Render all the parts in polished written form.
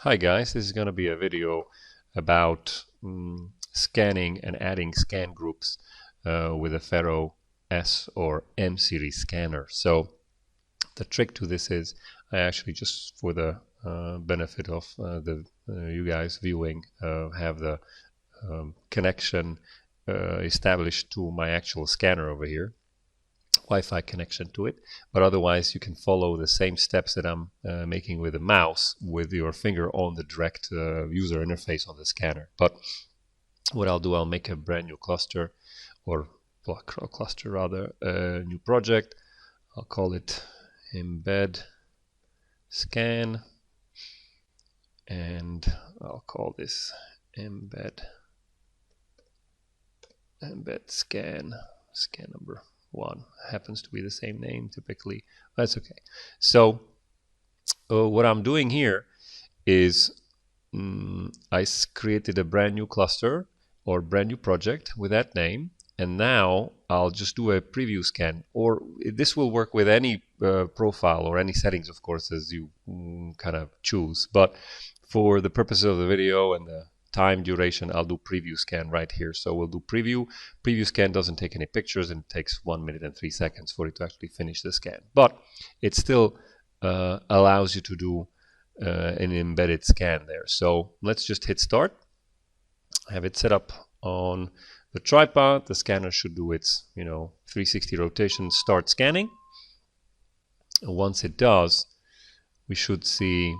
Hi guys, this is going to be a video about scanning and adding scan groups with a FARO S or M series scanner. So the trick to this is I actually, just for the benefit of you guys viewing, have the connection established to my actual scanner over here. Wi-Fi connection to it, but otherwise you can follow the same steps that I'm making with the mouse with your finger on the direct user interface on the scanner. But what I'll do, I'll make a brand new cluster, or cluster rather, a new project. I'll call it embed scan, and I'll call this embed scan number 1. Happens to be the same name typically. That's okay. So what I'm doing here is I created a brand new cluster or brand new project with that name, and now I'll just do a preview scan, or this will work with any profile or any settings, of course, as you kind of choose, but for the purposes of the video and the time duration, I'll do preview scan right here. So we'll do preview. Preview scan doesn't take any pictures, and it takes 1 minute and 3 seconds for it to actually finish the scan. But it still allows you to do an embedded scan there. So let's just hit start. I have it set up on the tripod. The scanner should do its 360 rotation, start scanning. And once it does, we should see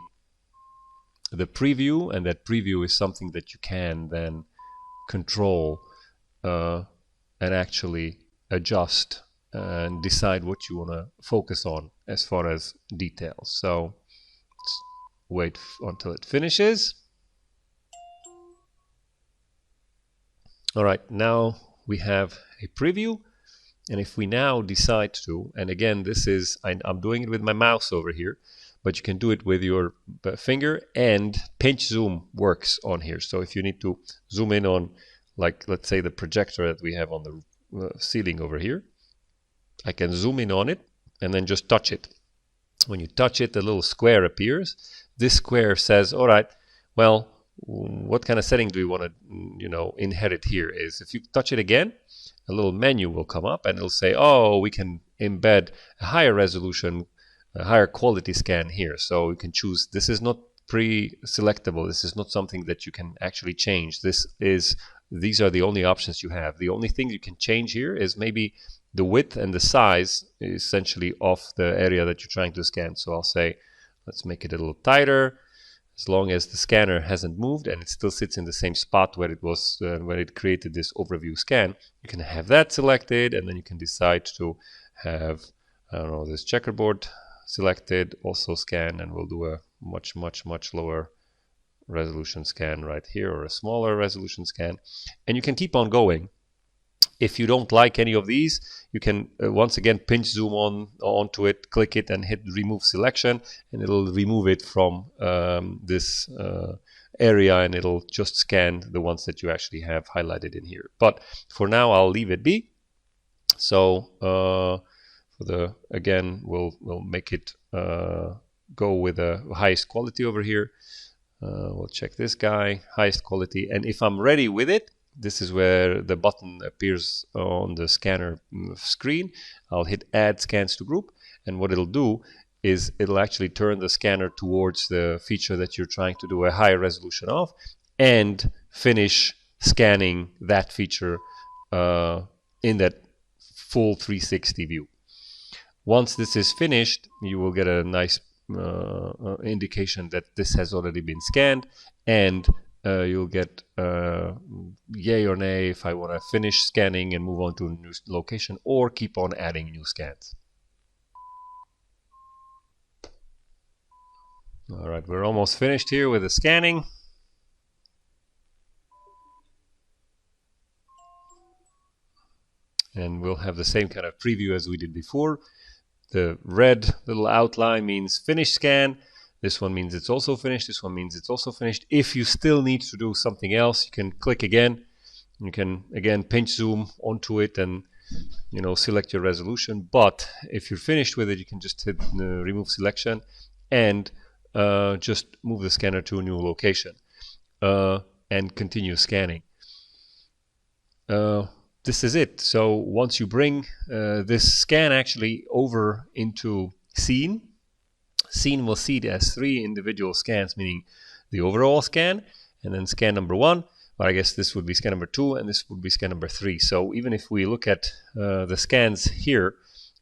the preview, and that preview is something that you can then control and actually adjust and decide what you want to focus on as far as details. So let's wait until it finishes. All right, now we have a preview, and if we now decide to, and again, this is I'm doing it with my mouse over here, but you can do it with your finger, and pinch zoom works on here. So if you need to zoom in on, like, let's say the projector that we have on the ceiling over here, I can zoom in on it and then just touch it. When you touch it, a little square appears. This square says, all right, well, what kind of setting do you want to inherit here? Is if you touch it again, a little menu will come up and it'll say, oh, we can embed a higher resolution, a higher quality scan here. So you can choose. This is not pre-selectable. This is not something that you can actually change. These are the only options you have. The only thing you can change here is maybe the width and the size, essentially, of the area that you're trying to scan. So I'll say, let's make it a little tighter, as long as the scanner hasn't moved and it still sits in the same spot where it was when it created this overview scan. You can have that selected, and then you can decide to have, I don't know, this checkerboard selected, also scan, and we'll do a much lower resolution scan right here, or a smaller resolution scan, and you can keep on going. If you don't like any of these, you can once again pinch zoom onto it, click it, and hit remove selection, and it'll remove it from this area, and it'll just scan the ones that you actually have highlighted in here. But for now, I'll leave it be. So again, we'll make it go with the highest quality over here. We'll check this guy, highest quality, and if I'm ready with it, this is where the button appears on the scanner screen. I'll hit add scans to group, and what it'll do is it'll actually turn the scanner towards the feature that you're trying to do a higher resolution of, and finish scanning that feature in that full 360 view. Once this is finished, you will get a nice indication that this has already been scanned, and you'll get yay or nay if I want to finish scanning and move on to a new location, or keep on adding new scans. All right, we're almost finished here with the scanning. And we'll have the same kind of preview as we did before. The red little outline means finish scan. This one means it's also finished. This one means it's also finished. If you still need to do something else, you can click again. You can again pinch zoom onto it and select your resolution. But if you're finished with it, you can just hit remove selection, and just move the scanner to a new location and continue scanning. This is it. So once you bring this scan actually over into Scene, Scene will see it as 3 individual scans, meaning the overall scan, and then scan number 1. But I guess this would be scan number 2, and this would be scan number 3. So even if we look at the scans here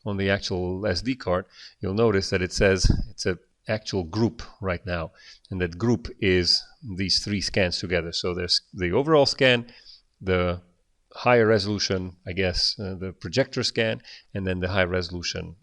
on the actual SD card, you'll notice that it says it's an actual group right now, and that group is these 3 scans together. So there's the overall scan, the higher resolution, I guess, the projector scan, and then the high resolution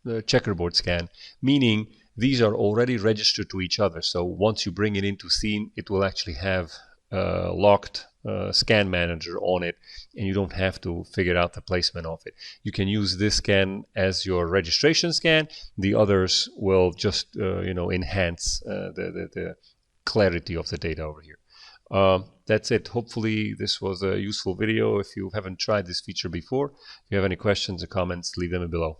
the checkerboard scan, meaning these are already registered to each other. So once you bring it into Scene, it will actually have locked scan manager on it, and you don't have to figure out the placement of it. You can use this scan as your registration scan. The others will just enhance the clarity of the data over here. That's it. Hopefully this was a useful video. If you haven't tried this feature before, if you have any questions or comments, leave them below.